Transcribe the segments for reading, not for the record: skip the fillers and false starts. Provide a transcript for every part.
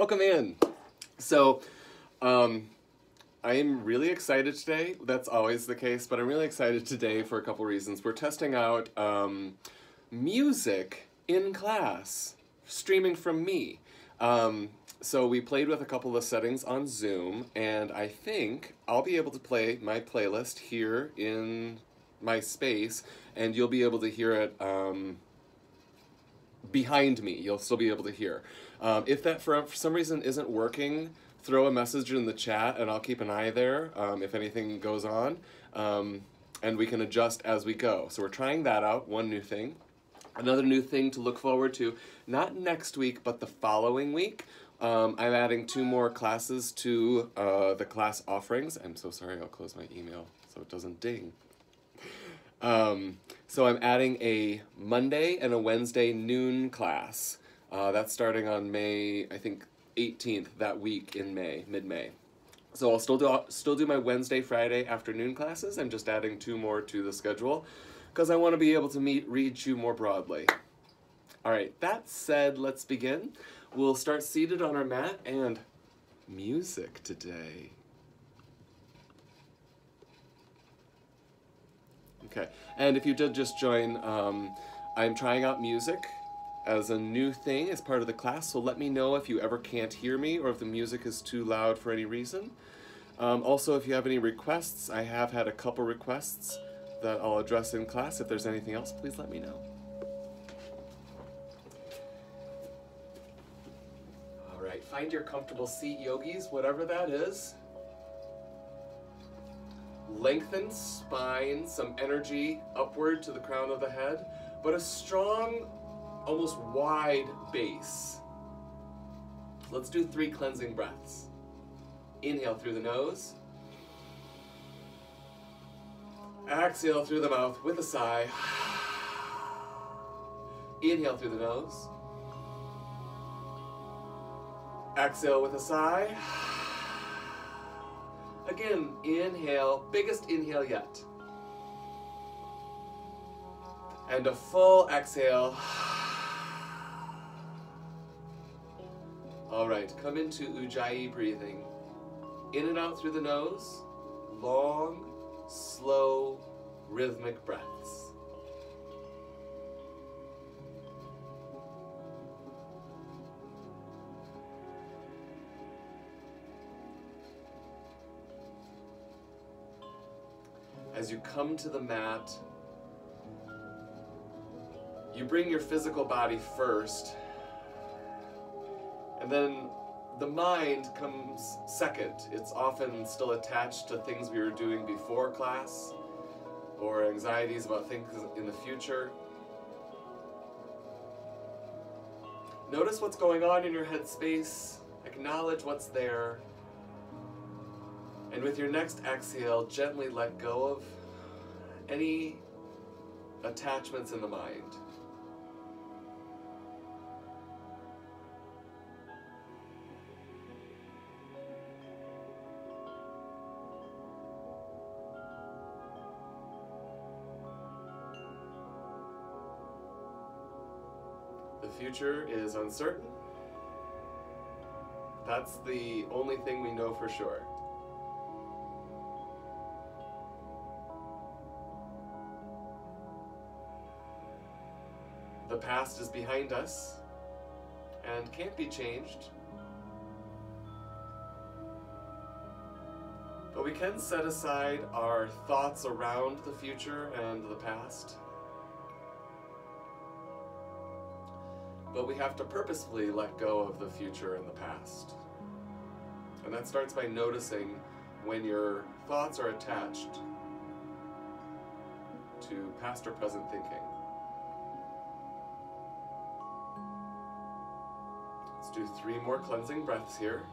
Welcome in. So, I'm really excited today. That's always the case, but I'm really excited today for a couple reasons. We're testing out music in class, streaming from me. So we played with a couple of settings on Zoom, and I think I'll be able to play my playlist here in my space, and you'll be able to hear it behind me. You'll still be able to hear. If that for some reason isn't working, throw a message in the chat and I'll keep an eye there if anything goes on, and we can adjust as we go. So we're trying that out, one new thing. Another new thing to look forward to, not next week, but the following week. I'm adding 2 more classes to the class offerings. I'm so sorry, I'll close my email so it doesn't ding. So I'm adding a Monday and a Wednesday noon class. That's starting on May, I think, 18th, that week in May, mid-May. So I'll still do my Wednesday, Friday afternoon classes. I'm just adding 2 more to the schedule because I want to be able to read you more broadly. All right, that said, let's begin. We'll start seated on our mat and music today. Okay, and if you did just join, I'm trying out music as a new thing as part of the class, so let me know if you ever can't hear me or if the music is too loud for any reason. Also, if you have any requests, I have had a couple requests that I'll address in class. If there's anything else, please let me know. All right, find your comfortable seat, yogis, whatever that is. Lengthen spine, some energy upward to the crown of the head, but a strong, almost wide base. Let's do 3 cleansing breaths. Inhale through the nose. Exhale through the mouth with a sigh. Inhale through the nose. Exhale with a sigh. Again, inhale, biggest inhale yet. And a full exhale. All right, come into Ujjayi breathing. In and out through the nose, long, slow, rhythmic breaths. As you come to the mat, you bring your physical body first, and then the mind comes second. It's often still attached to things we were doing before class, or anxieties about things in the future. Notice what's going on in your head space, acknowledge what's there, and with your next exhale, gently let go of any attachments in the mind. The future is uncertain. That's the only thing we know for sure. The past is behind us and can't be changed. But we can set aside our thoughts around the future and the past. But we have to purposefully let go of the future and the past. And that starts by noticing when your thoughts are attached to past or present thinking. Let's do 3 more cleansing breaths here.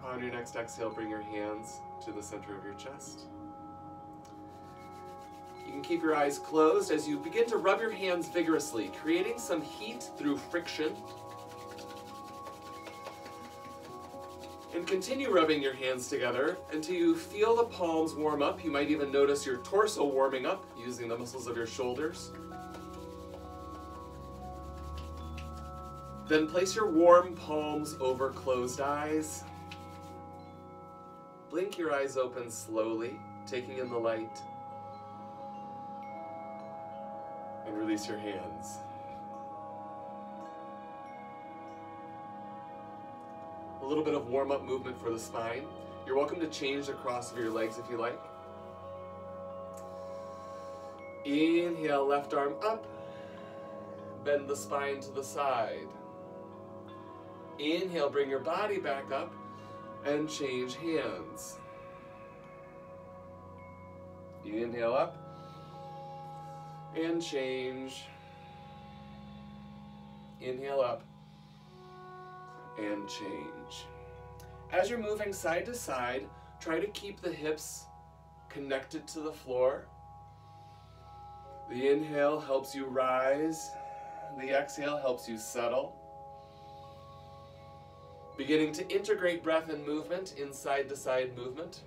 On your next exhale, bring your hands to the center of your chest. You can keep your eyes closed as you begin to rub your hands vigorously, creating some heat through friction. And continue rubbing your hands together until you feel the palms warm up. You might even notice your torso warming up using the muscles of your shoulders. Then place your warm palms over closed eyes. Blink your eyes open slowly, taking in the light. And release your hands. A little bit of warm-up movement for the spine. You're welcome to change the cross of your legs if you like. Inhale, left arm up. Bend the spine to the side. Inhale, bring your body back up and change hands. Inhale up and change. Inhale up and change. As you're moving side to side, try to keep the hips connected to the floor. The inhale helps you rise. The exhale helps you settle. Beginning to integrate breath and movement in side to side movement.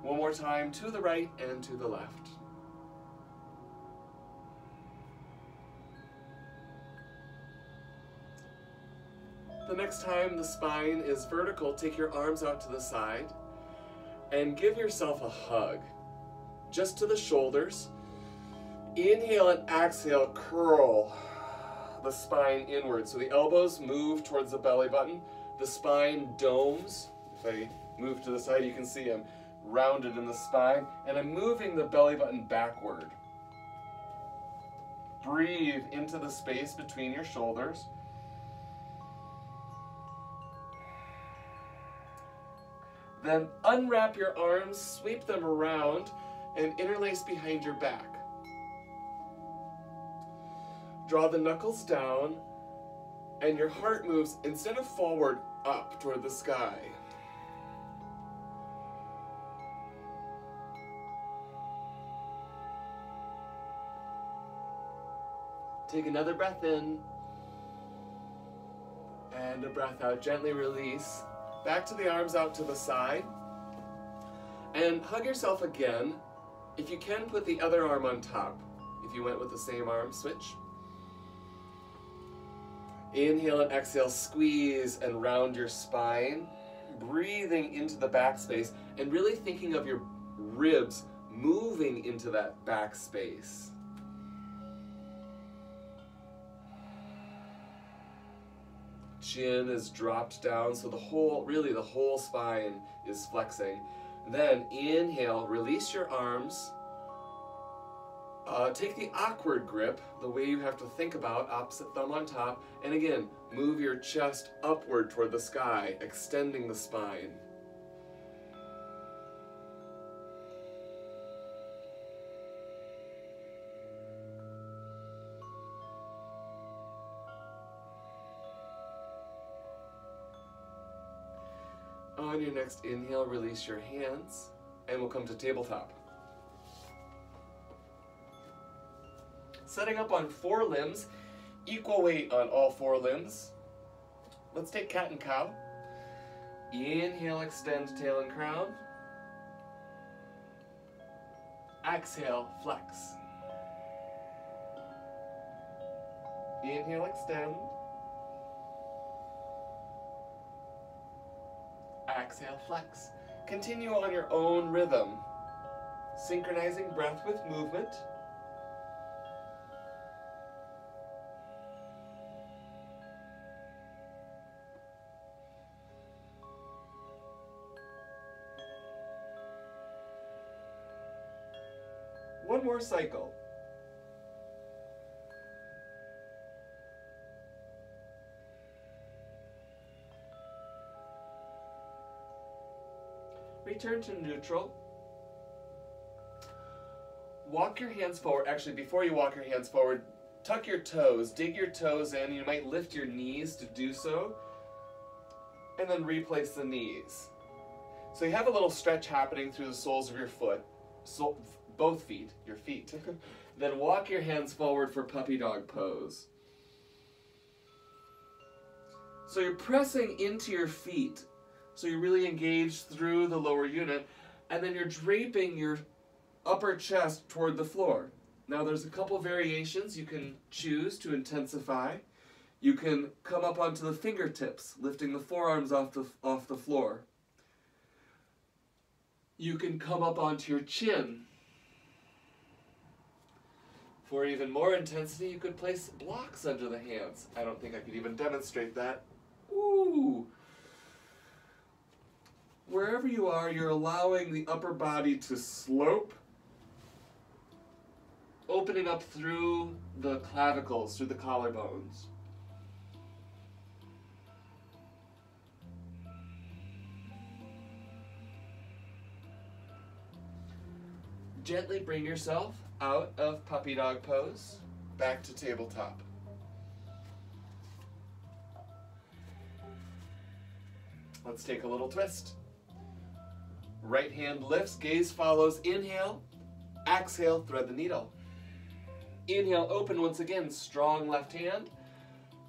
One more time, to the right and to the left. The next time the spine is vertical, take your arms out to the side and give yourself a hug. Just to the shoulders. Inhale and exhale, curl the spine inward. So the elbows move towards the belly button. The spine domes. If I move to the side, you can see I'm rounded in the spine. And I'm moving the belly button backward. Breathe into the space between your shoulders. Then unwrap your arms, sweep them around, and interlace behind your back. Draw the knuckles down, and your heart moves, instead of forward, up toward the sky. Take another breath in, and a breath out. Gently release. Back to the arms out to the side. And hug yourself again. If you can, put the other arm on top. If you went with the same arm, switch. Inhale and exhale, squeeze and round your spine. Breathing into the back space and really thinking of your ribs moving into that back space. Chin is dropped down, so the whole spine is flexing. Then inhale, release your arms. Take the awkward grip, the way you have to think about, opposite thumb on top. And again, move your chest upward toward the sky, extending the spine. On your next inhale, release your hands, and we'll come to tabletop. Setting up on 4 limbs, equal weight on all 4 limbs. Let's take cat and cow. Inhale, extend tail and crown. Exhale, flex. Inhale, extend. Exhale, flex. Continue on your own rhythm, synchronizing breath with movement. One more cycle. Return to neutral. Walk your hands forward. Actually, before you walk your hands forward, tuck your toes, dig your toes in. You might lift your knees to do so, and then replace the knees. So you have a little stretch happening through the soles of your foot, both feet, your feet. Then walk your hands forward for puppy dog pose. So you're pressing into your feet, so you're really engaged through the lower unit, and then you're draping your upper chest toward the floor. Now there's a couple variations you can choose to intensify. You can come up onto the fingertips, lifting the forearms off the floor. You can come up onto your chin. For even more intensity, you could place blocks under the hands. I don't think I could even demonstrate that. Ooh! Wherever you are, you're allowing the upper body to slope, opening up through the clavicles, through the collarbones. Gently bring yourself out of puppy dog pose, back to tabletop. Let's take a little twist. Right hand lifts, gaze follows. Inhale, exhale, thread the needle. Inhale, open once again, strong left hand.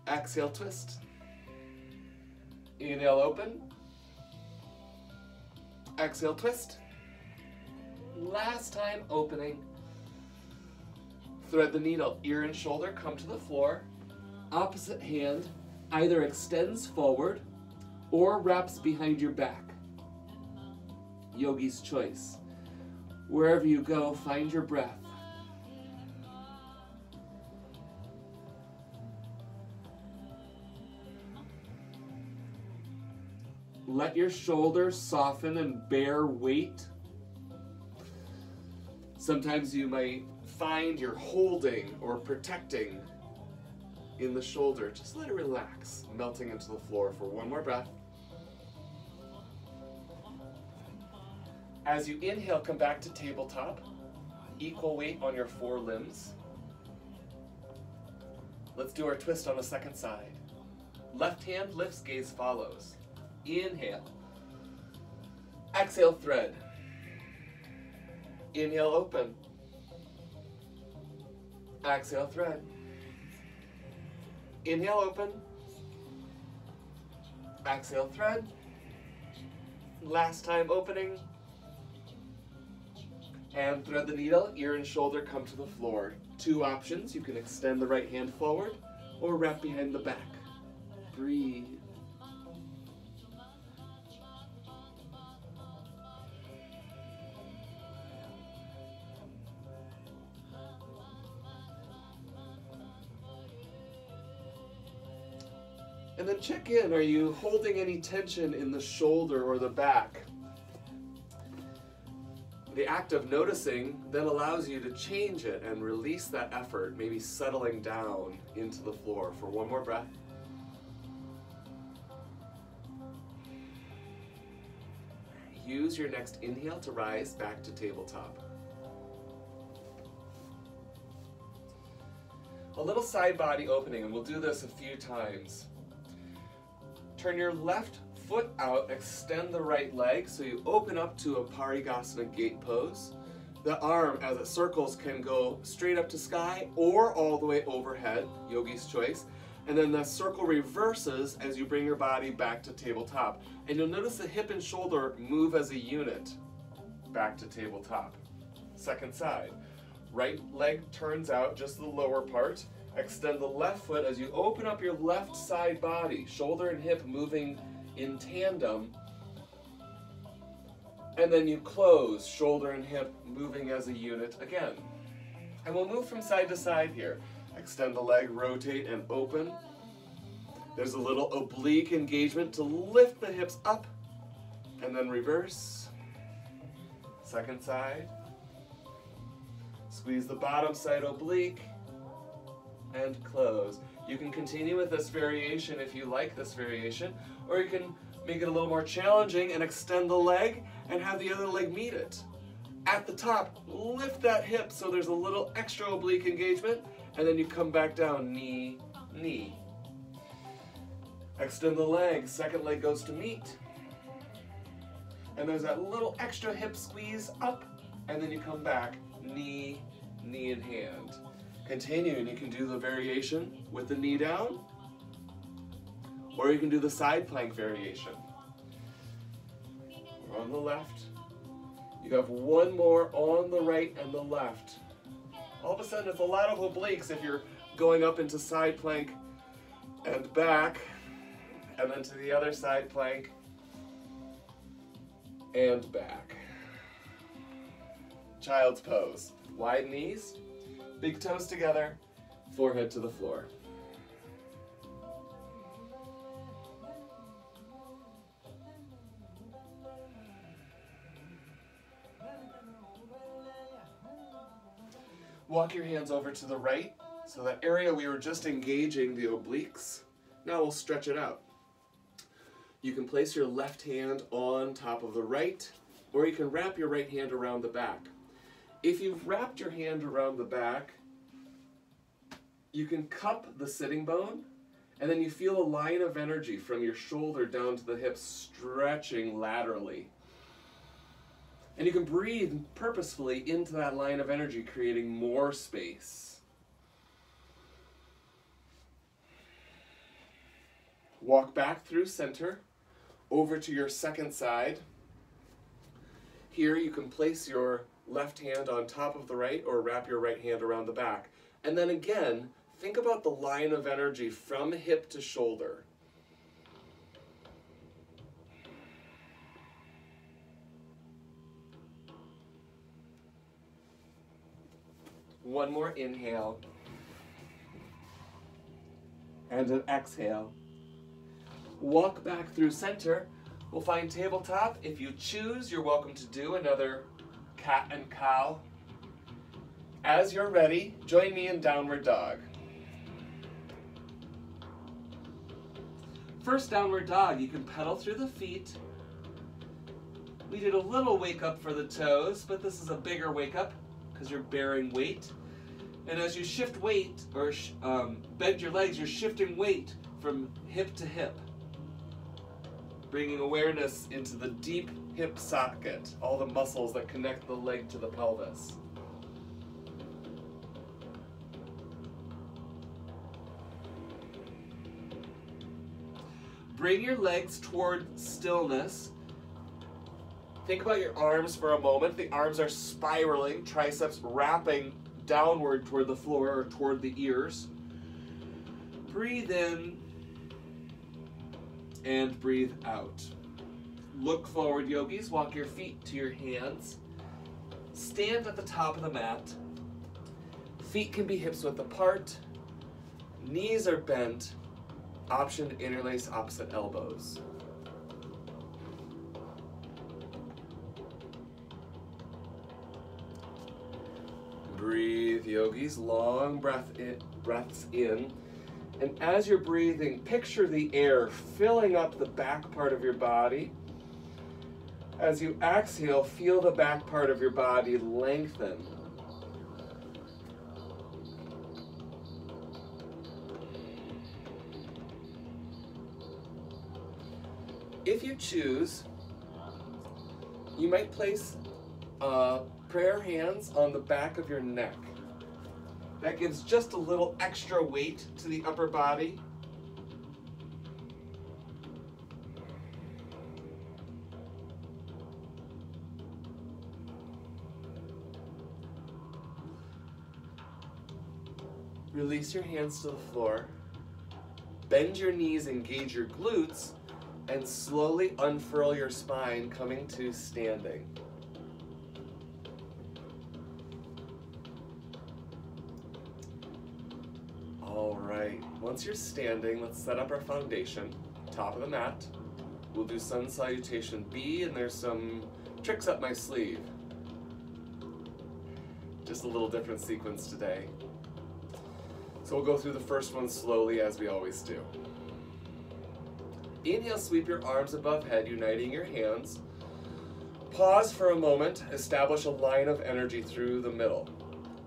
Exhale, twist. Inhale, open. Exhale, twist. Last time, opening. Thread the needle, ear and shoulder come to the floor. Opposite hand either extends forward or wraps behind your back. Yogi's choice. Wherever you go, find your breath. Let your shoulders soften and bear weight. Sometimes you might find you're holding or protecting in the shoulder. Just let it relax, melting into the floor for one more breath. As you inhale, come back to tabletop. Equal weight on your four limbs. Let's do our twist on the second side. Left hand lifts, gaze follows. Inhale. Exhale, thread. Inhale, open. Exhale, thread. Inhale, open. Exhale, thread. Last time, opening. And thread the needle, ear and shoulder come to the floor. Two options, you can extend the right hand forward or wrap behind the back. Breathe. And then check in, are you holding any tension in the shoulder or the back? The act of noticing then allows you to change it and release that effort, maybe settling down into the floor for one more breath. Use your next inhale to rise back to tabletop. A little side body opening, and we'll do this a few times. Turn your left foot out, extend the right leg, so you open up to a Parigasana gate pose. The arm, as it circles, can go straight up to sky or all the way overhead, yogi's choice. And then the circle reverses as you bring your body back to tabletop. And you'll notice the hip and shoulder move as a unit back to tabletop. Second side. Right leg turns out, just the lower part. Extend the left foot as you open up your left side body, shoulder and hip moving in tandem. And then you close, shoulder and hip moving as a unit again. And we'll move from side to side here. Extend the leg, rotate and open. There's a little oblique engagement to lift the hips up and then reverse. Second side. Squeeze the bottom side oblique and close. You can continue with this variation if you like this variation, or you can make it a little more challenging and extend the leg and have the other leg meet it. At the top, lift that hip so there's a little extra oblique engagement, and then you come back down, knee, knee. Extend the leg, second leg goes to meet. And there's that little extra hip squeeze up, and then you come back, knee, knee and hand. Continue, and you can do the variation with the knee down, Or you can do the side plank variation. We're on the left. You have one more on the right and the left. All of a sudden, it's a lot of obliques if you're going up into side plank and back, and then to the other side plank and back. Child's pose. Wide knees, big toes together, forehead to the floor. Walk your hands over to the right, so that area we were just engaging the obliques, now we'll stretch it out. You can place your left hand on top of the right, or you can wrap your right hand around the back. If you've wrapped your hand around the back, you can cup the sitting bone, and then you feel a line of energy from your shoulder down to the hips stretching laterally. And you can breathe purposefully into that line of energy, creating more space. Walk back through center, over to your second side. Here you can place your left hand on top of the right or wrap your right hand around the back. And then again, think about the line of energy from hip to shoulder. One more inhale. And an exhale. Walk back through center. We'll find tabletop. If you choose, you're welcome to do another cat and cow. As you're ready, join me in downward dog. First downward dog, you can pedal through the feet. We did a little wake up for the toes, but this is a bigger wake up because you're bearing weight. And as you shift weight, or bend your legs, you're shifting weight from hip to hip. Bringing awareness into the deep hip socket, all the muscles that connect the leg to the pelvis. Bring your legs toward stillness. Think about your arms for a moment. The arms are spiraling, triceps wrapping downward toward the floor or toward the ears. Breathe in and breathe out. Look forward, yogis. Walk your feet to your hands. Stand at the top of the mat. Feet can be hips width apart. Knees are bent. Option to interlace opposite elbows. Breathe, yogis. Long breaths in. And as you're breathing, picture the air filling up the back part of your body. As you exhale, feel the back part of your body lengthen. If you choose, you might place prayer hands on the back of your neck. That gives just a little extra weight to the upper body. Release your hands to the floor. Bend your knees, engage your glutes, and slowly unfurl your spine, coming to standing. All right, once you're standing, let's set up our foundation. Top of the mat. We'll do sun salutation B, and there's some tricks up my sleeve. Just a little different sequence today. So we'll go through the first one slowly, as we always do. Inhale, sweep your arms above head, uniting your hands. Pause for a moment, establish a line of energy through the middle.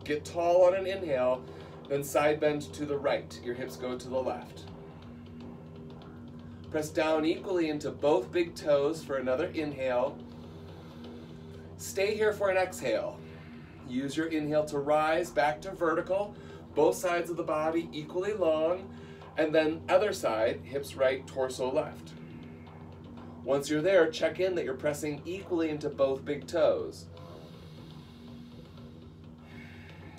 Get tall on an inhale, then side bend to the right. Your hips go to the left. Press down equally into both big toes for another inhale. Stay here for an exhale. Use your inhale to rise back to vertical. Both sides of the body equally long. And then other side, hips right, torso left. Once you're there, check in that you're pressing equally into both big toes.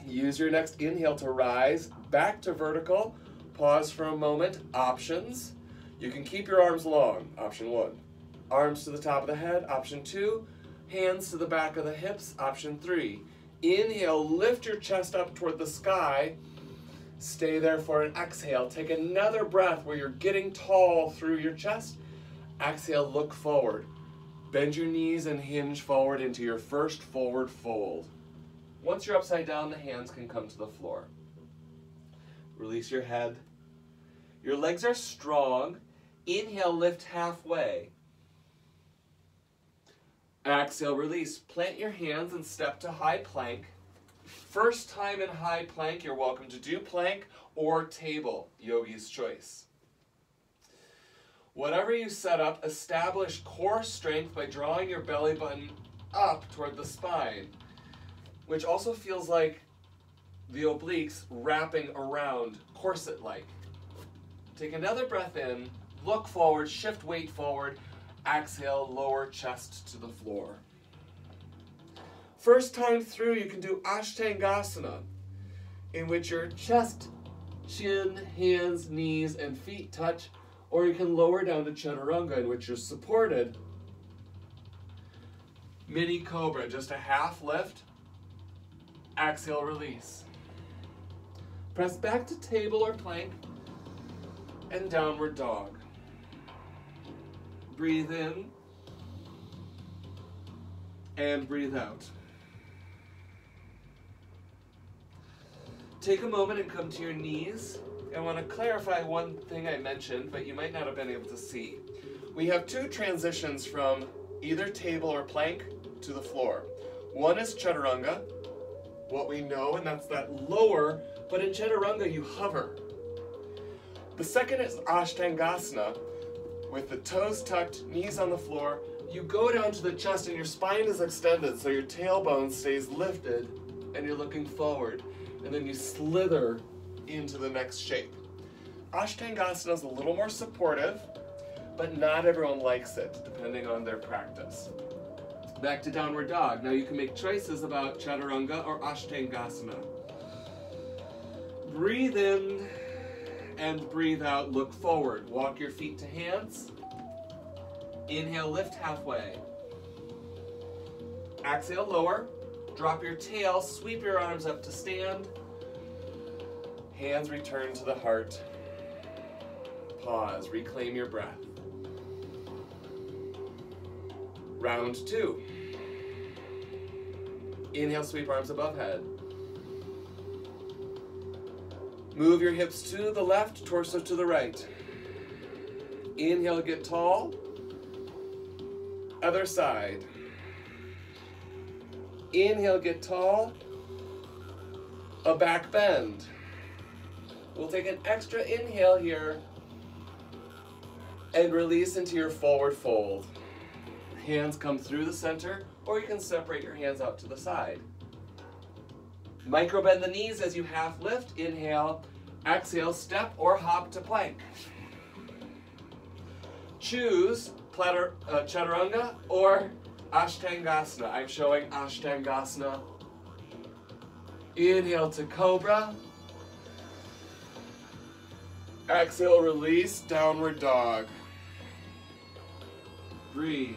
Use your next inhale to rise back to vertical. Pause for a moment. Options. You can keep your arms long. Option 1. Arms to the top of the head. Option 2. Hands to the back of the hips. Option 3. Inhale, lift your chest up toward the sky. Stay there for an exhale. Take another breath where you're getting tall through your chest. Exhale, look forward. Bend your knees and hinge forward into your first forward fold. Once you're upside down, the hands can come to the floor. Release your head. Your legs are strong. Inhale, lift halfway. Exhale, release. Plant your hands and step to high plank. First time in high plank, you're welcome to do plank or table, yogi's choice. Whatever you set up, establish core strength by drawing your belly button up toward the spine, which also feels like the obliques wrapping around corset-like. Take another breath in, look forward, shift weight forward, exhale, lower chest to the floor. First time through, you can do Ashtangasana, in which your chest, chin, hands, knees, and feet touch, or you can lower down to Chaturanga, in which you're supported. Mini Cobra, just a half lift. Exhale, release. Press back to table or plank, and downward dog. Breathe in, and breathe out. Take a moment and come to your knees. I want to clarify one thing I mentioned, but you might not have been able to see. We have two transitions from either table or plank to the floor. One is Chaturanga, what we know, and that's that lower, but in Chaturanga you hover. The second is Ashtangasana, with the toes tucked, knees on the floor. You go down to the chest and your spine is extended, so your tailbone stays lifted and you're looking forward. And then you slither into the next shape. Ashtangasana is a little more supportive, but not everyone likes it, depending on their practice. Back to downward dog. Now you can make choices about Chaturanga or Ashtangasana. Breathe in and breathe out, look forward. Walk your feet to hands. Inhale, lift halfway. Exhale, lower. Drop your tail, sweep your arms up to stand. Hands return to the heart. Pause, reclaim your breath. Round 2. Inhale, sweep arms above head. Move your hips to the left, torso to the right. Inhale, get tall. Other side. Inhale, get tall. A back bend. We'll take an extra inhale here and release into your forward fold. Hands come through the center, or you can separate your hands out to the side. Micro bend the knees as you half lift. Inhale, exhale, step or hop to plank. Choose Chaturanga or Ashtangasana. I'm showing Ashtangasana. Inhale to Cobra. Exhale, release, downward dog. Breathe.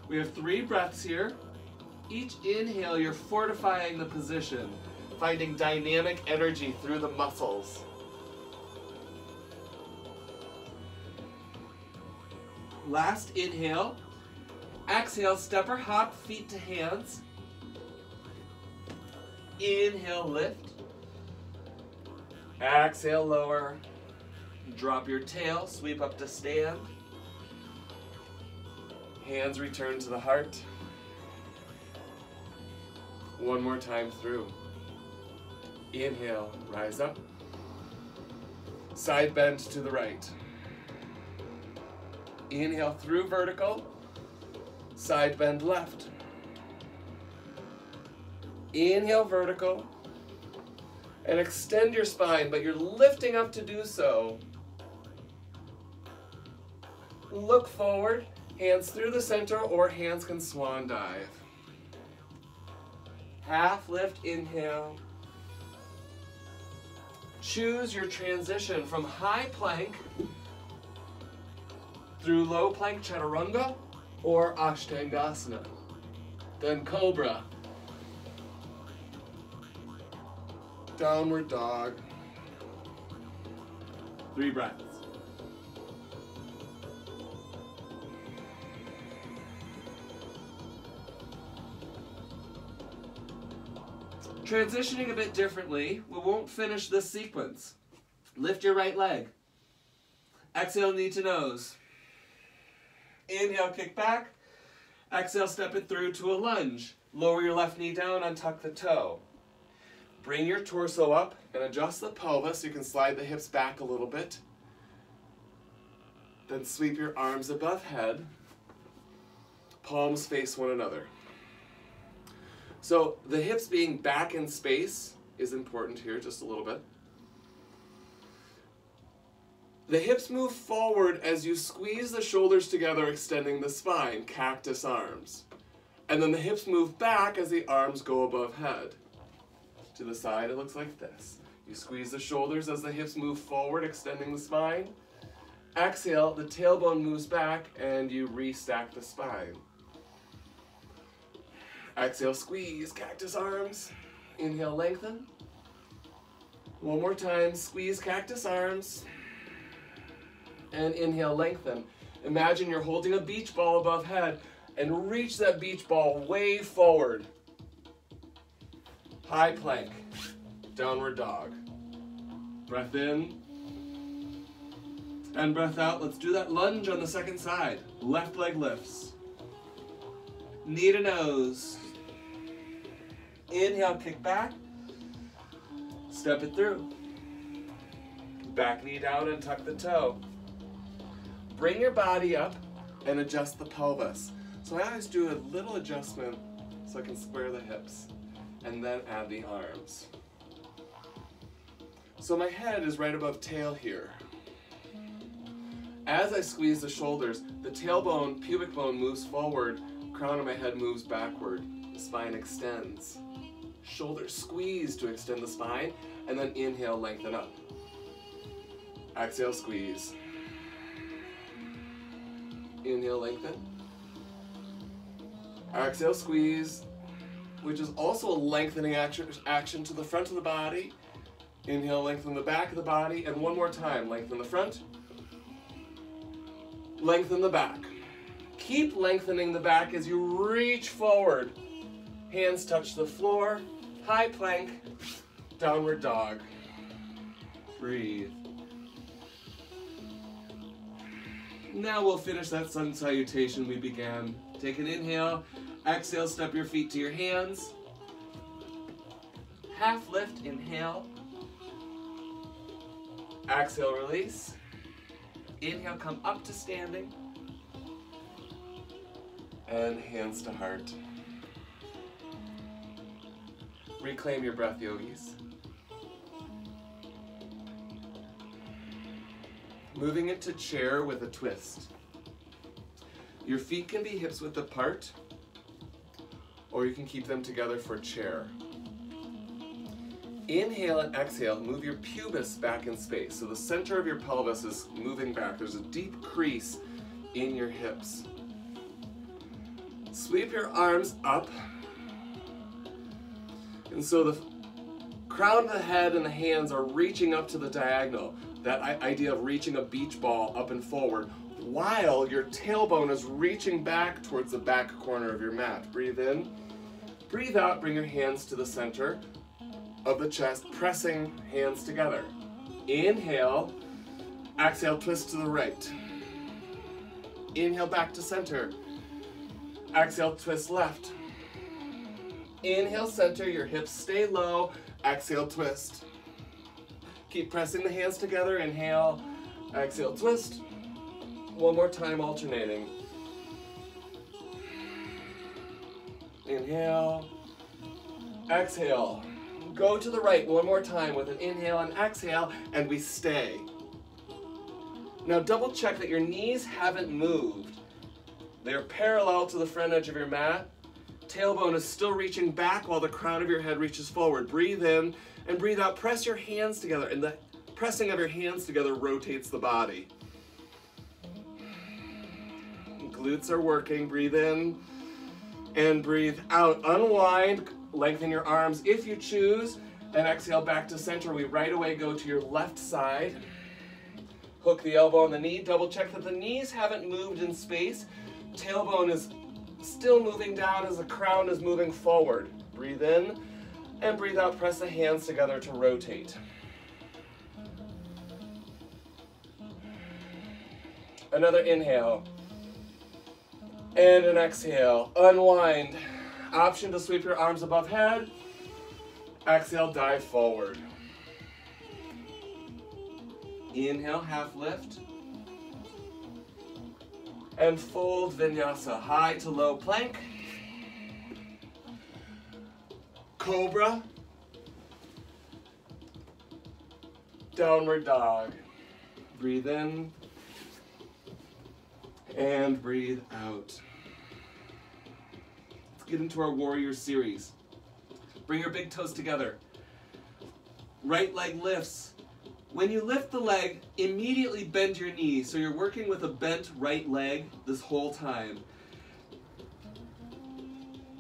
We have 3 breaths here. Each inhale, you're fortifying the position, finding dynamic energy through the muscles. Last inhale. Exhale, step or hop, feet to hands. Inhale, lift. Exhale, lower. Drop your tail, sweep up to stand. Hands return to the heart. One more time through. Inhale, rise up. Side bend to the right. Inhale through vertical. Side bend left. Inhale vertical. And extend your spine, but you're lifting up to do so. Look forward, hands through the center, or hands can swan dive. Half lift, inhale. Choose your transition from high plank through low plank chaturanga or ashtangasana. Then cobra. Downward dog. 3 breaths. Transitioning a bit differently, we won't finish this sequence. Lift your right leg. Exhale, knee to nose. Inhale, kick back. Exhale, step it through to a lunge. Lower your left knee down, untuck the toe. Bring your torso up and adjust the pelvis. You can slide the hips back a little bit. Then sweep your arms above head. Palms face one another. So the hips being back in space is important here, just a little bit. The hips move forward as you squeeze the shoulders together, extending the spine, cactus arms. And then the hips move back as the arms go above head. To the side, it looks like this. You squeeze the shoulders as the hips move forward, extending the spine. Exhale, the tailbone moves back, and you restack the spine. Exhale, squeeze, cactus arms. Inhale, lengthen. One more time, squeeze cactus arms. And inhale, lengthen. Imagine you're holding a beach ball above head and reach that beach ball way forward. High plank, downward dog. Breath in and breath out. Let's do that lunge on the second side. Left leg lifts. Knee to nose. Inhale, kick back. Step it through. Back knee down and tuck the toe. Bring your body up and adjust the pelvis. So I always do a little adjustment so I can square the hips and then add the arms. So my head is right above tail here. As I squeeze the shoulders, the tailbone, pubic bone moves forward, crown of my head moves backward, the spine extends. Shoulders squeeze to extend the spine, and then inhale, lengthen up. Exhale, squeeze. Inhale, lengthen. Exhale, squeeze, which is also a lengthening action to the front of the body. Inhale, lengthen the back of the body, and one more time, lengthen the front, lengthen the back. Keep lengthening the back as you reach forward. Hands touch the floor, high plank, downward dog. Breathe. Now we'll finish that sun salutation we began. Take an inhale, exhale, step your feet to your hands. Half lift, inhale. Exhale, release. Inhale, come up to standing. And hands to heart. Reclaim your breath, yogis. Moving into chair with a twist. Your feet can be hips width apart, or you can keep them together for chair. Inhale and exhale, move your pubis back in space. So the center of your pelvis is moving back. There's a deep crease in your hips. Sweep your arms up. And so the crown of the head and the hands are reaching up to the diagonal. That idea of reaching a beach ball up and forward, while your tailbone is reaching back towards the back corner of your mat. Breathe in. Breathe out, bring your hands to the center of the chest, pressing hands together. Inhale, exhale, twist to the right. Inhale, back to center. Exhale, twist left. Inhale, center, your hips stay low. Exhale, twist. Keep pressing the hands together. Inhale, exhale, twist. One more time, alternating. Inhale, exhale. Go to the right one more time with an inhale and exhale, and we stay. Now double check that your knees haven't moved. They're parallel to the front edge of your mat. Tailbone is still reaching back while the crown of your head reaches forward. Breathe in and breathe out. Press your hands together, and the pressing of your hands together rotates the body. Glutes are working. Breathe in and breathe out. Unwind, lengthen your arms if you choose, and exhale back to center. We right away go to your left side. Hook the elbow on the knee. Double check that the knees haven't moved in space. Tailbone is still moving down as the crown is moving forward. Breathe in and breathe out. Press the hands together to rotate. Another inhale and an exhale. Unwind. Option to sweep your arms above head. Exhale, dive forward. Inhale, half lift. And fold Vinyasa, high to low plank. Cobra. Downward dog. Breathe in and breathe out. Let's get into our warrior series. Bring your big toes together. Right leg lifts. When you lift the leg, immediately bend your knee. So you're working with a bent right leg this whole time.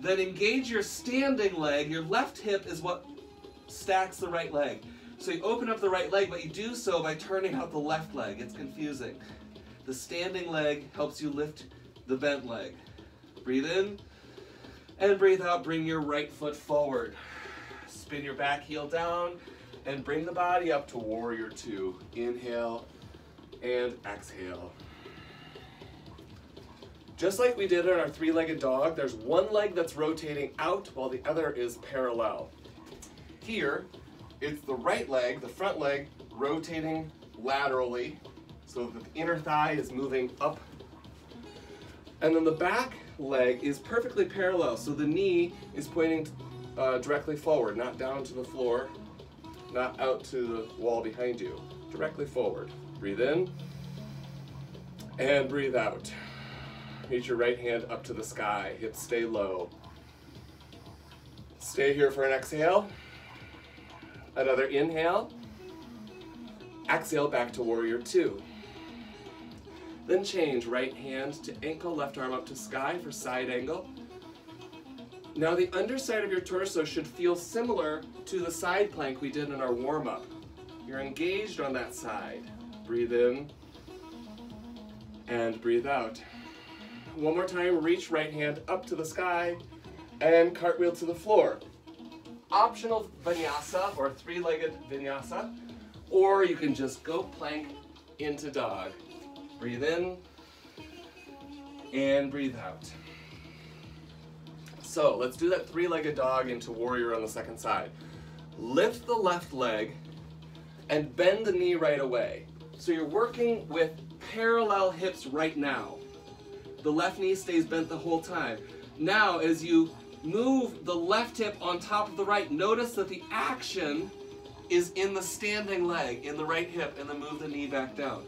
Then engage your standing leg. Your left hip is what stacks the right leg. So you open up the right leg, but you do so by turning out the left leg. It's confusing. The standing leg helps you lift the bent leg. Breathe in and breathe out. Bring your right foot forward. Spin your back heel down and bring the body up to warrior two. Inhale and exhale. Just like we did in our three-legged dog, there's one leg that's rotating out while the other is parallel. Here, it's the right leg, the front leg, rotating laterally so that the inner thigh is moving up. And then the back leg is perfectly parallel, so the knee is pointing directly forward, not down to the floor, not out to the wall behind you, directly forward. Breathe in and breathe out. Reach your right hand up to the sky, hips stay low. Stay here for an exhale. Another inhale. Exhale back to warrior two. Then change right hand to ankle, left arm up to sky for side angle. Now the underside of your torso should feel similar to the side plank we did in our warm-up. You're engaged on that side. Breathe in and breathe out. One more time, reach right hand up to the sky and cartwheel to the floor. Optional Vinyasa or three-legged Vinyasa, or you can just go plank into dog. Breathe in and breathe out. So let's do that three-legged dog into warrior on the second side. Lift the left leg and bend the knee right away. So you're working with parallel hips right now. The left knee stays bent the whole time. Now, as you move the left hip on top of the right, notice that the action is in the standing leg, in the right hip, and then move the knee back down.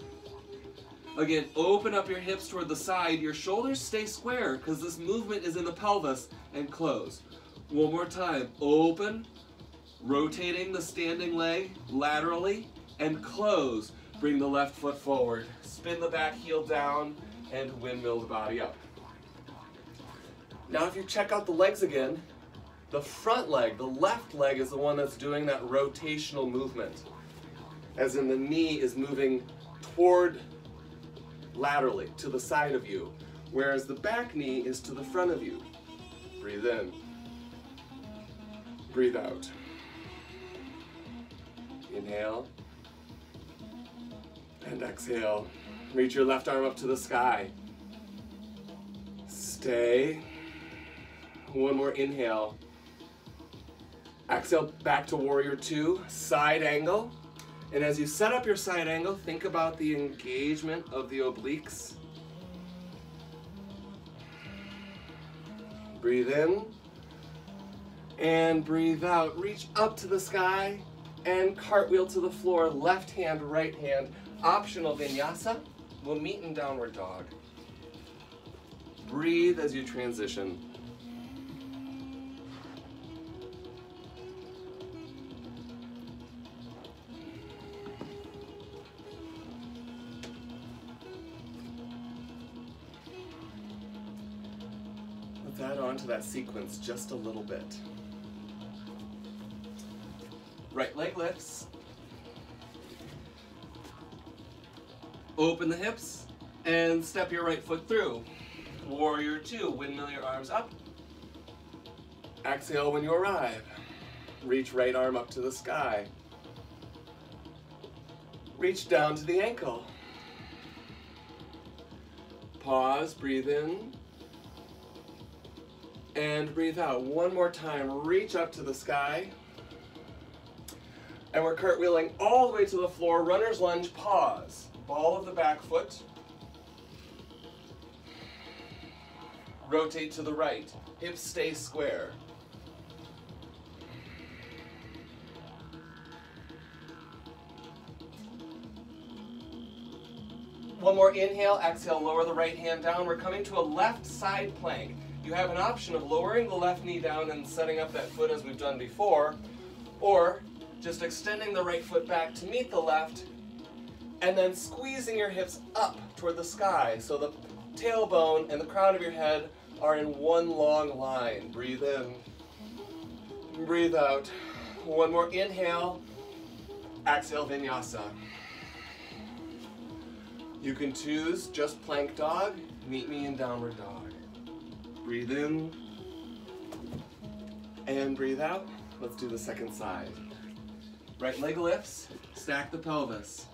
Again, open up your hips toward the side. Your shoulders stay square because this movement is in the pelvis, and close. One more time. Open, rotating the standing leg laterally, and close. Bring the left foot forward. Spin the back heel down and windmill the body up. Now if you check out the legs again, the front leg, the left leg, is the one that's doing that rotational movement. As in the knee is moving toward laterally to the side of you, whereas the back knee is to the front of you. Breathe in, breathe out. Inhale and exhale. Reach your left arm up to the sky. Stay. One more inhale. Exhale back to warrior two, side angle. And as you set up your side angle, think about the engagement of the obliques. Breathe in And breathe out. Reach up to the sky and cartwheel to the floor. Left hand, right hand. Optional vinyasa. We'll meet in downward dog. Breathe as you transition. Let's add on to that sequence just a little bit. Right leg lifts. Open the hips and step your right foot through. Warrior 2, windmill your arms up. Exhale when you arrive. Reach right arm up to the sky. Reach down to the ankle. Pause, breathe in. And breathe out. One more time, reach up to the sky. And we're cartwheeling all the way to the floor. Runner's lunge, pause. Ball of the back foot. Rotate to the right. Hips stay square. One more inhale, exhale, lower the right hand down. We're coming to a left side plank. You have an option of lowering the left knee down and setting up that foot as we've done before, or just extending the right foot back to meet the left, and then squeezing your hips up toward the sky so the tailbone and the crown of your head are in one long line. Breathe in, breathe out. One more inhale, exhale, vinyasa. You can choose just plank dog, meet me in downward dog. Breathe in and breathe out. Let's do the second side. Right leg lifts, stack the pelvis.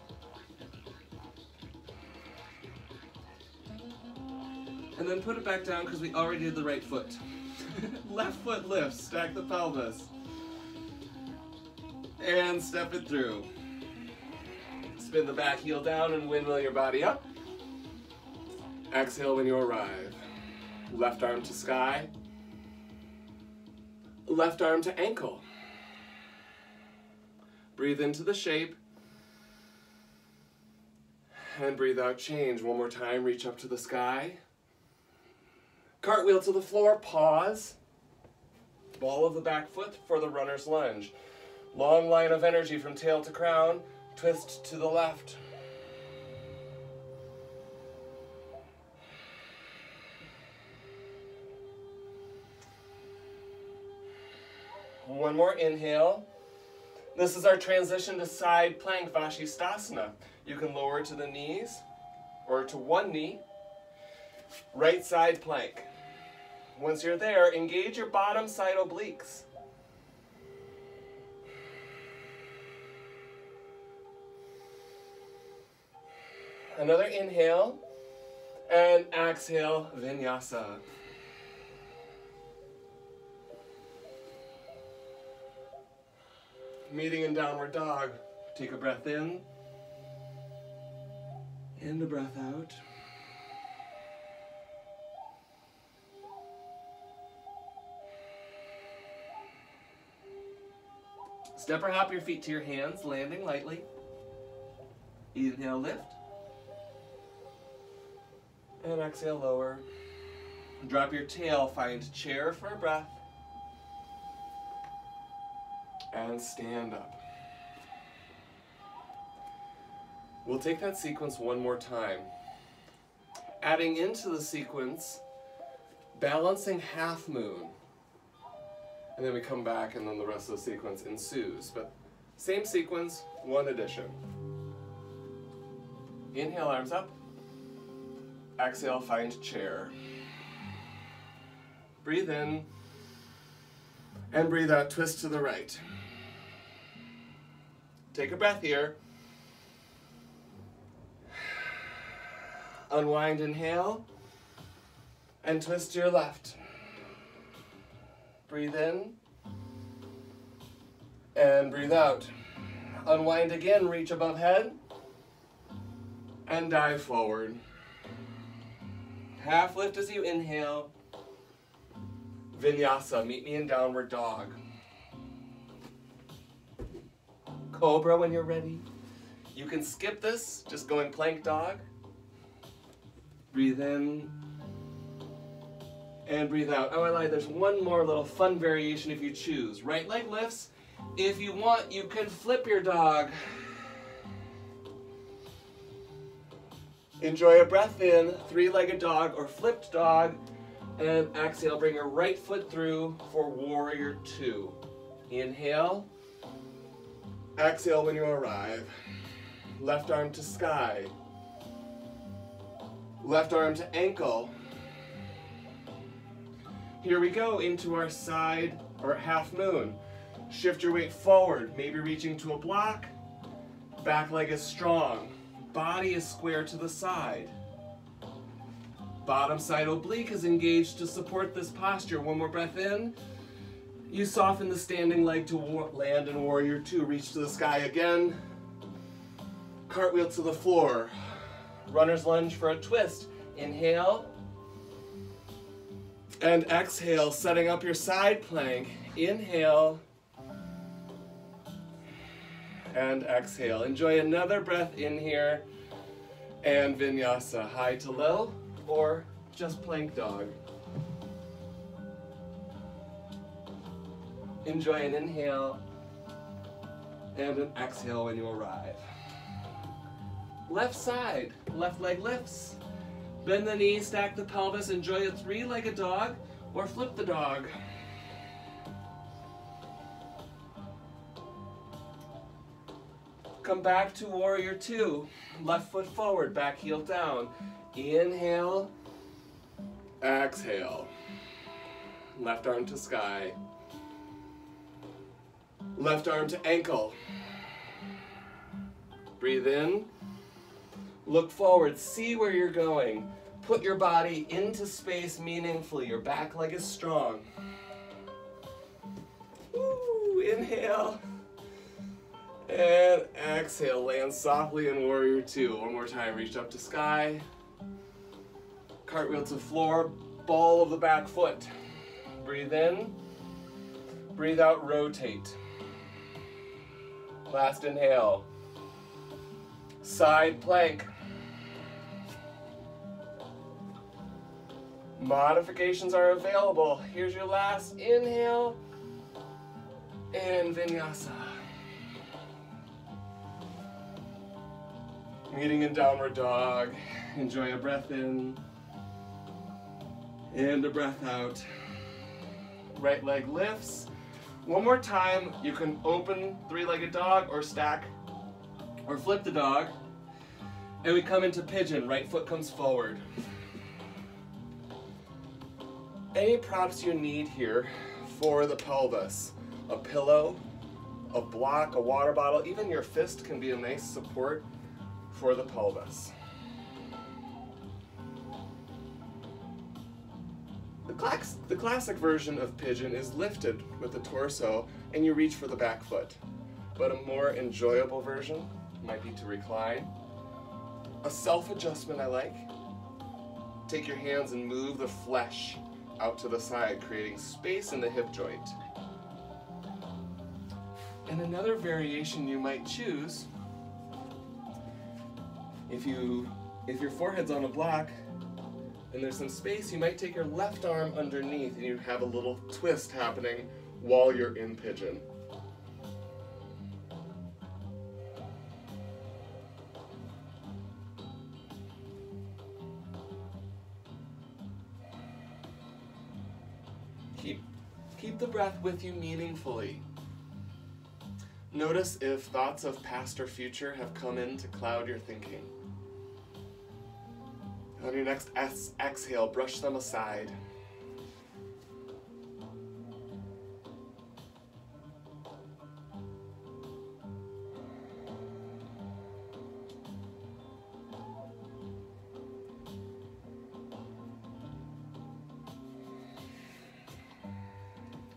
And then put it back down because we already did the right foot. Left foot lifts, stack the pelvis. And step it through. Spin the back heel down and windmill your body up. Exhale when you arrive. Left arm to sky. Left arm to ankle. Breathe into the shape. And breathe out, change. One more time, reach up to the sky. Cartwheel to the floor, pause. Ball of the back foot for the runner's lunge. Long line of energy from tail to crown. Twist to the left. One more inhale. This is our transition to side plank Vashisthasana. You can lower to the knees or to one knee. Right side plank. Once you're there, engage your bottom side obliques. Another inhale and exhale, vinyasa. Meeting in downward dog. Take a breath in and a breath out. Step or hop your feet to your hands, landing lightly. Inhale, lift. And exhale, lower. Drop your tail, find chair for a breath. And stand up. We'll take that sequence one more time. Adding into the sequence, balancing half moon. And then we come back and then the rest of the sequence ensues. But same sequence, one addition. Inhale, arms up. Exhale, find chair. Breathe in. And breathe out, twist to the right. Take a breath here. Unwind, inhale. And twist to your left. Breathe in. And breathe out. Unwind again, reach above head. And dive forward. Half lift as you inhale. Vinyasa, meet me in downward dog. Cobra when you're ready. You can skip this, just going plank dog. Breathe in and breathe out. Oh, I lied, there's one more little fun variation if you choose. Right leg lifts. If you want, you can flip your dog. Enjoy a breath in, three-legged dog or flipped dog. And exhale, bring your right foot through for warrior two. Inhale. Exhale when you arrive. Left arm to sky. Left arm to ankle. Here we go into our side or half moon. Shift your weight forward, maybe reaching to a block. Back leg is strong. Body is square to the side. Bottom side oblique is engaged to support this posture. One more breath in. You soften the standing leg to land in warrior two. Reach to the sky again. Cartwheel to the floor. Runner's lunge for a twist. Inhale. And exhale, setting up your side plank. Inhale. And exhale. Enjoy another breath in here. And Vinyasa, high to low or just plank dog. Enjoy an inhale and an exhale when you arrive. Left side, left leg lifts. Bend the knees, stack the pelvis. Enjoy a three-legged dog or flip the dog. Come back to warrior two. Left foot forward, back heel down. Inhale, exhale. Left arm to sky. Left arm to ankle. Breathe in. Look forward, see where you're going. Put your body into space meaningfully. Your back leg is strong. Woo, inhale. And exhale, land softly in warrior two. One more time, reach up to sky. Cartwheel to floor, ball of the back foot. Breathe in, breathe out, rotate. Last inhale. Side plank. Modifications are available. Here's your last inhale. And Vinyasa. Meeting in downward dog. Enjoy a breath in. And a breath out. Right leg lifts. One more time, you can open three-legged dog or stack or flip the dog. And we come into pigeon, right foot comes forward. Any props you need here for the pelvis. A pillow, a block, a water bottle, even your fist can be a nice support for the pelvis. The classic version of pigeon is lifted with the torso and you reach for the back foot. But a more enjoyable version might be to recline. A self-adjustment I like. Take your hands and move the flesh out to the side, creating space in the hip joint. And another variation you might choose, if your forehead's on a block and there's some space, you might take your left arm underneath and you have a little twist happening while you're in pigeon. Keep the breath with you meaningfully. Notice if thoughts of past or future have come in to cloud your thinking. On your next exhale, brush them aside.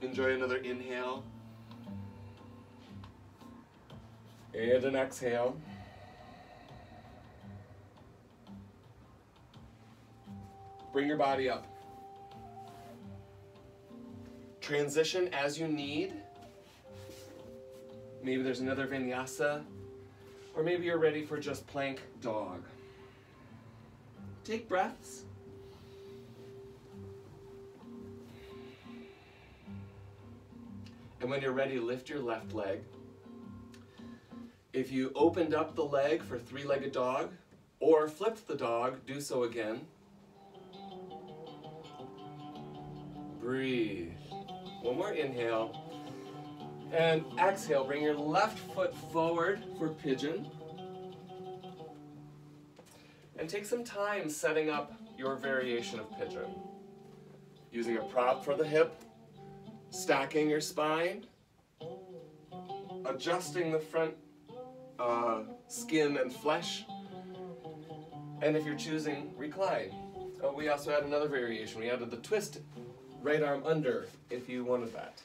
Enjoy another inhale. And an exhale. Bring your body up. transition as you need. Maybe there's another vinyasa, or maybe you're ready for just plank dog. Take breaths. And when you're ready, lift your left leg. If you opened up the leg for three-legged dog, or flipped the dog, do so again. Breathe. One more inhale. And exhale, bring your left foot forward for pigeon. And take some time setting up your variation of pigeon. Using a prop for the hip, stacking your spine, adjusting the front skin and flesh, and if you're choosing, recline. Oh, we also had another variation. We added the twist, right arm under, if you wanted that.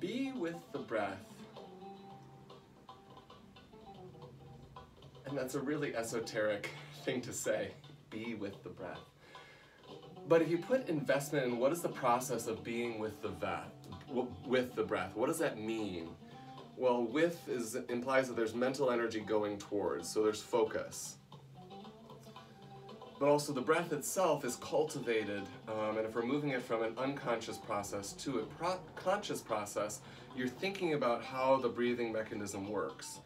Be with the breath. And that's a really esoteric thing to say, be with the breath. But if you put investment in what is the process of being with the breath, what does that mean? Well, implies that there's mental energy going towards, so there's focus. But also the breath itself is cultivated, and if we're moving it from an unconscious process to a conscious process, you're thinking about how the breathing mechanism works.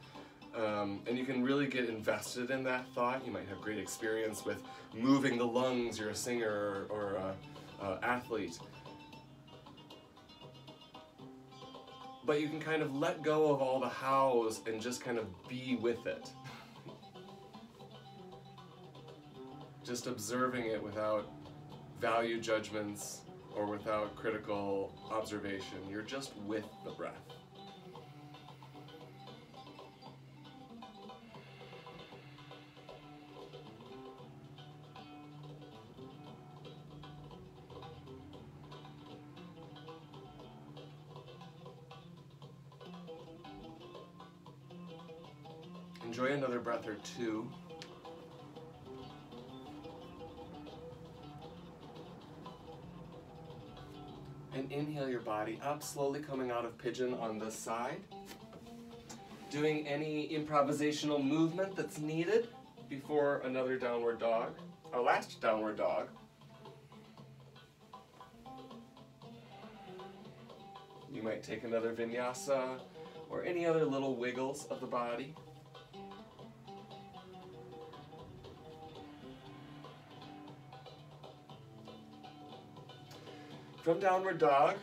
And you can really get invested in that thought. You might have great experience with moving the lungs, you're a singer or an athlete. But you can kind of let go of all the hows and just kind of be with it. Just observing it without value judgments or without critical observation. You're just with the breath. Enjoy another breath or two. And inhale your body up, slowly coming out of pigeon on this side. Doing any improvisational movement that's needed before another downward dog, our last downward dog. You might take another vinyasa or any other little wiggles of the body. From downward dog,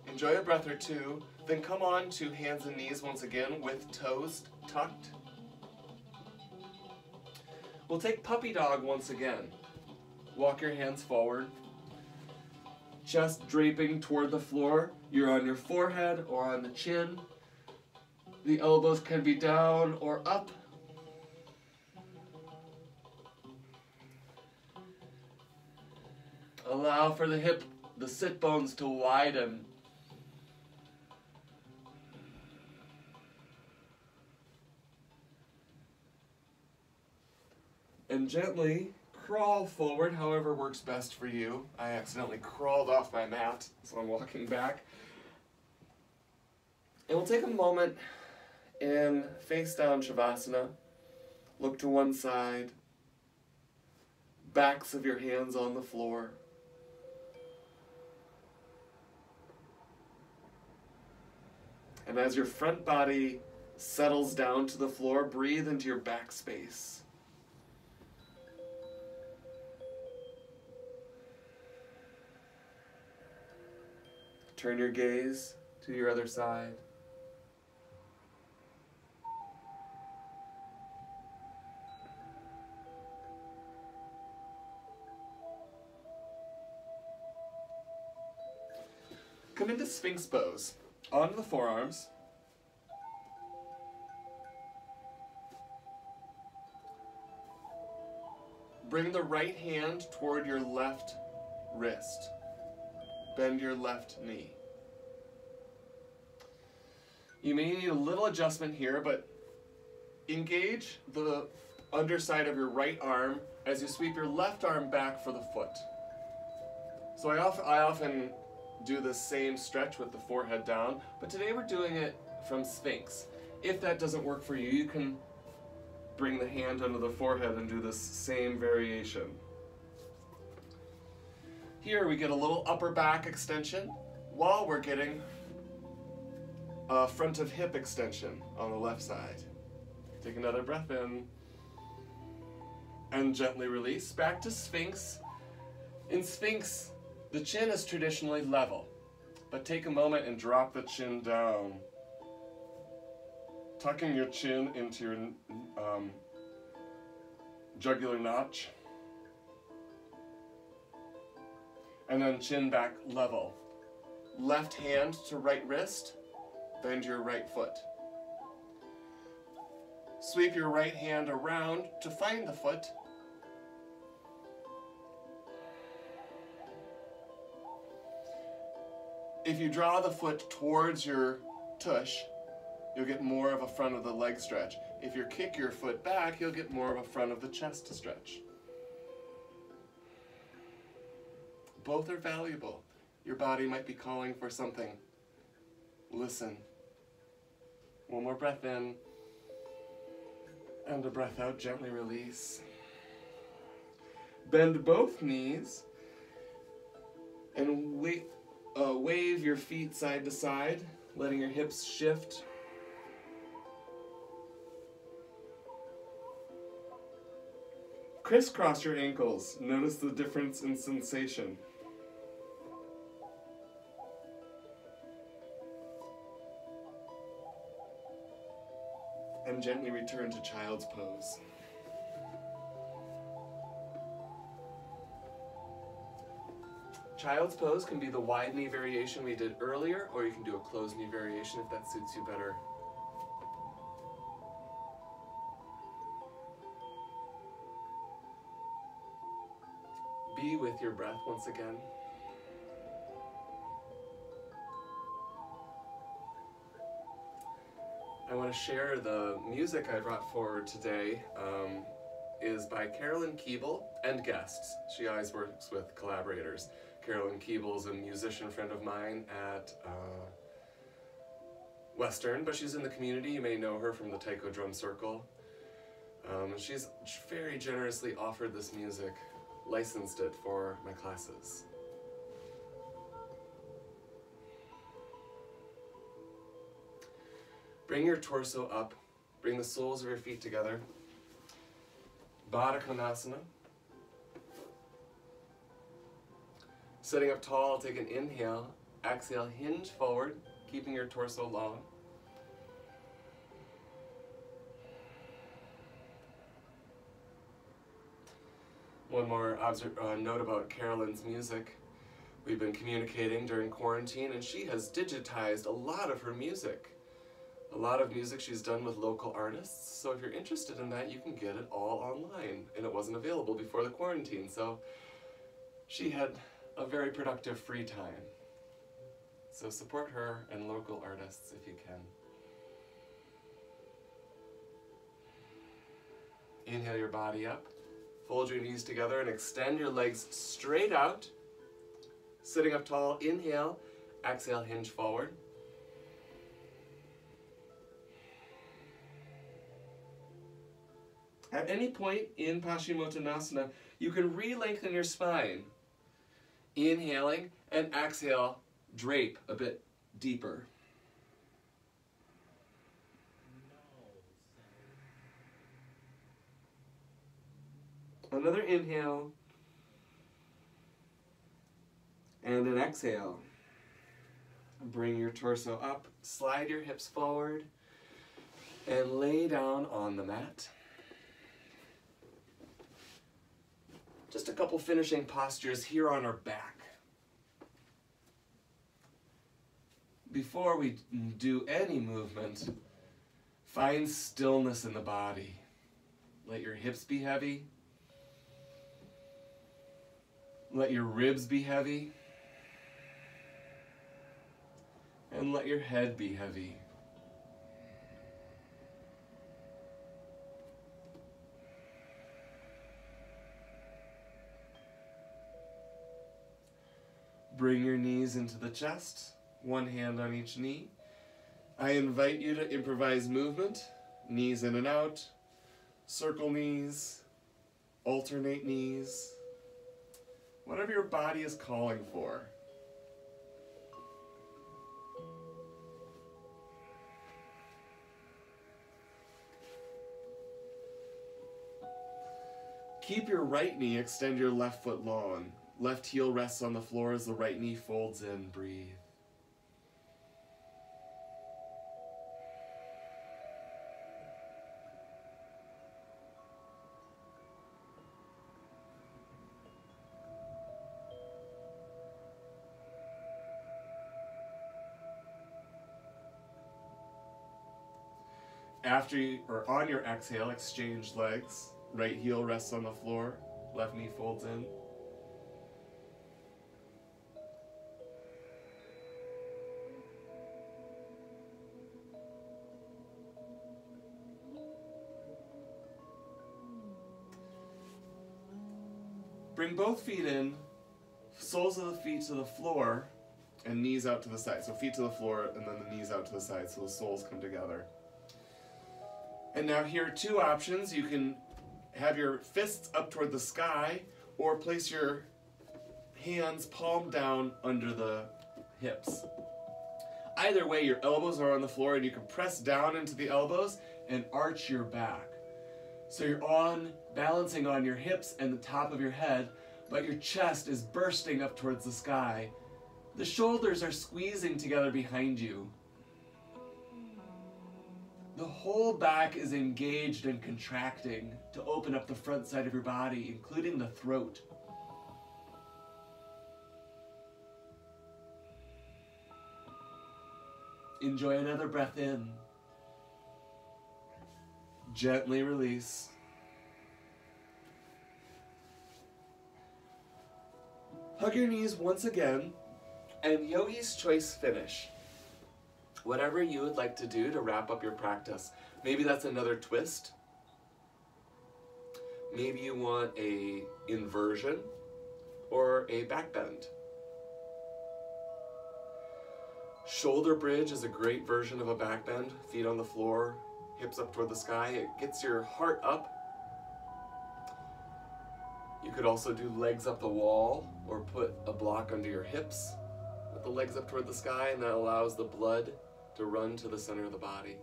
enjoy a breath or two, then come on to hands and knees once again with toes tucked. We'll take puppy dog once again. Walk your hands forward, chest draping toward the floor. You're on your forehead or on the chin. The elbows can be down or up. Allow for the sit bones to widen. And gently crawl forward, however works best for you. I accidentally crawled off my mat, so I'm walking back. And we'll take a moment in face down Shavasana. Look to one side. Backs of your hands on the floor. And as your front body settles down to the floor, breathe into your back space. Turn your gaze to your other side. Come into Sphinx pose. Onto the forearms. Bring the right hand toward your left wrist. Bend your left knee. You may need a little adjustment here, but engage the underside of your right arm as you sweep your left arm back for the foot. So I often do the same stretch with the forehead down, but today we're doing it from Sphinx. If that doesn't work for you, you can bring the hand under the forehead and do this same variation. Here we get a little upper back extension while we're getting a front of hip extension on the left side. Take another breath in and gently release. Back to Sphinx. In Sphinx, the chin is traditionally level, but take a moment and drop the chin down. Tucking your chin into your jugular notch. And then chin back level. Left hand to right wrist, bend your right foot. Sweep your right hand around to find the foot. If you draw the foot towards your tush, you'll get more of a front of the leg stretch. If you kick your foot back, you'll get more of a front of the chest stretch. Both are valuable. Your body might be calling for something. Listen. One more breath in. And a breath out, gently release. Bend both knees and wave your feet side to side, letting your hips shift. Crisscross your ankles. Notice the difference in sensation. And gently return to child's pose. Child's pose can be the wide knee variation we did earlier, or you can do a closed knee variation if that suits you better. Be with your breath once again. I want to share the music I brought forward today is by Carolyn Keeble and guests. She always works with collaborators. Carolyn Keeble is a musician friend of mine at Western, but she's in the community. You may know her from the Taiko Drum Circle. She's very generously offered this music, licensed it for my classes. Bring your torso up, bring the soles of your feet together. Baddha Konasana. Sitting up tall, take an inhale, exhale, hinge forward, keeping your torso long. One more note about Carolyn's music. We've been communicating during quarantine, and she has digitized a lot of her music. A lot of music she's done with local artists, so if you're interested in that, you can get it all online, and it wasn't available before the quarantine, so she had a very productive free time. So support her and local artists if you can. Inhale your body up, fold your knees together and extend your legs straight out. Sitting up tall, inhale, exhale, hinge forward. At any point in Paschimottanasana, you can re-lengthen your spine. Inhaling and exhale, drape a bit deeper. Another inhale. And an exhale. Bring your torso up, slide your hips forward, and lay down on the mat. Just a couple finishing postures here on our back. before we do any movement, find stillness in the body. Let your hips be heavy. Let your ribs be heavy. And let your head be heavy. Bring your knees into the chest, one hand on each knee. I invite you to improvise movement, knees in and out, circle knees, alternate knees, whatever your body is calling for. Keep your right knee, extend your left foot long. Left heel rests on the floor as the right knee folds in. Breathe. On your exhale, exchange legs. Right heel rests on the floor, left knee folds in. Bring both feet in, soles of the feet to the floor, and knees out to the side. So feet to the floor, and then the knees out to the side, so the soles come together. And now here are two options. You can have your fists up toward the sky, or place your hands palm down under the hips. Either way, your elbows are on the floor, and you can press down into the elbows and arch your back. So you're balancing on your hips and the top of your head, but your chest is bursting up towards the sky. The shoulders are squeezing together behind you. The whole back is engaged and contracting to open up the front side of your body, including the throat. Enjoy another breath in. Gently release. Hug your knees once again, and Yogi's Choice finish. Whatever you would like to do to wrap up your practice. Maybe that's another twist. Maybe you want a inversion or a back bend. Shoulder bridge is a great version of a back bend. Feet on the floor, hips up toward the sky. It gets your heart up. You could also do legs up the wall or put a block under your hips with the legs up toward the sky, and that allows the blood to run to the center of the body.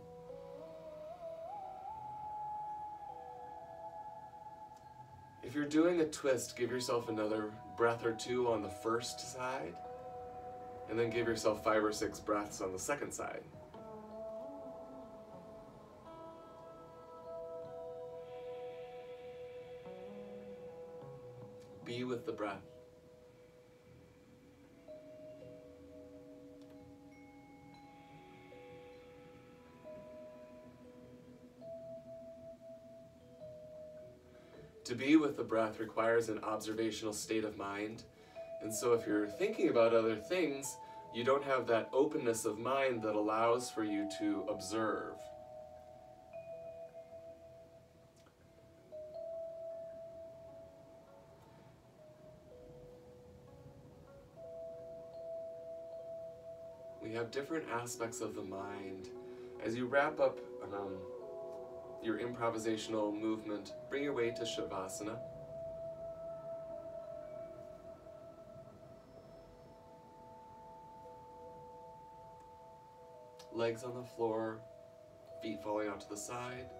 If you're doing a twist, give yourself another breath or two on the first side, and then give yourself 5 or 6 breaths on the second side. Be with the breath. To be with the breath requires an observational state of mind. And so if you're thinking about other things, you don't have that openness of mind that allows for you to observe. We have different aspects of the mind. As you wrap up your improvisational movement, bring your weight to Shavasana. Legs on the floor, feet falling out to the side,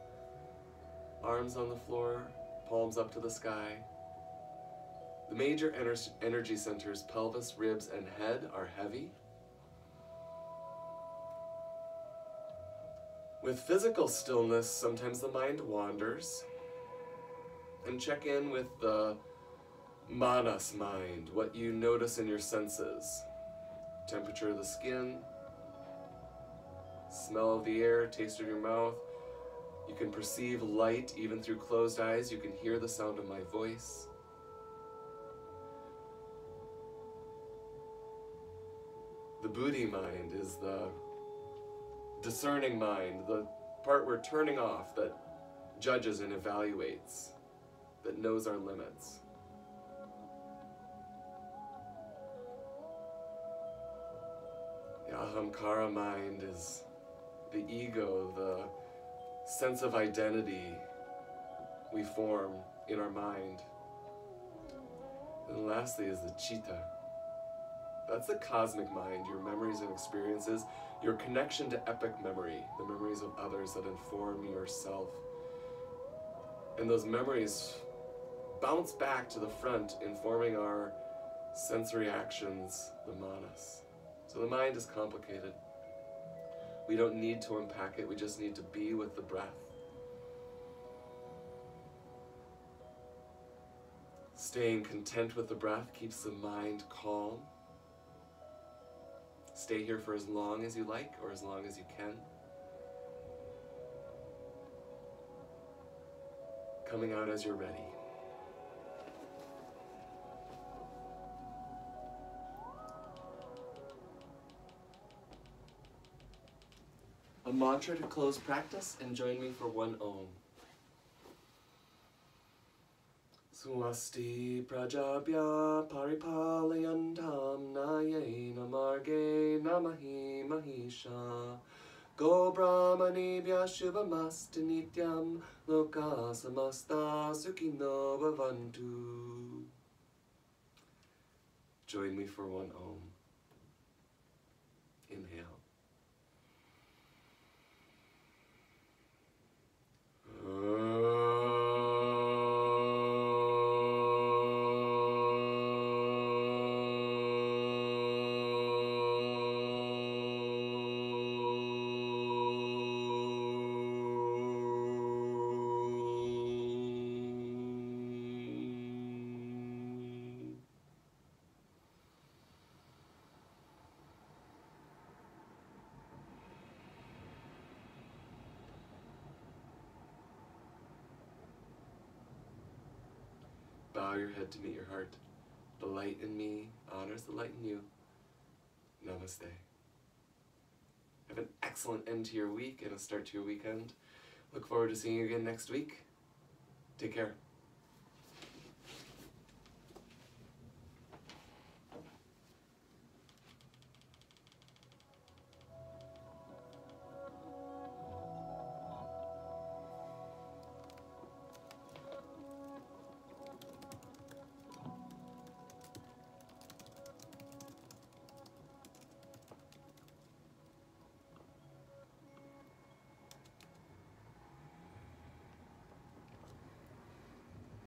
arms on the floor, palms up to the sky. The major energy centers, pelvis, ribs, and head, are heavy. With physical stillness, sometimes the mind wanders. And check in with the manas mind, what you notice in your senses. Temperature of the skin, Smell of the air, taste in your mouth. You can perceive light even through closed eyes. You can hear the sound of my voice. The buddhi mind is the discerning mind, the part we're turning off, that judges and evaluates, that knows our limits. The ahamkara mind is the ego, the sense of identity we form in our mind. And lastly is the chitta. That's the cosmic mind, your memories and experiences, your connection to epic memory, the memories of others that inform yourself. And those memories bounce back to the front, informing our sensory actions, the manas. So the mind is complicated. We don't need to unpack it, we just need to be with the breath. Staying content with the breath keeps the mind calm. Stay here for as long as you like or as long as you can. Coming out as you're ready. A mantra to close practice, and join me for one Om. Swasti prajabhya paripalayantam nayena marge namahi mahisha go brahmanebhya shubhamasti nityam loka samasta sukhino bhavantu. Join me for one Om. Inhale. Bow your head to meet your heart. The light in me honors the light in you. Namaste. Have an excellent end to your week and a start to your weekend. Look forward to seeing you again next week. Take care.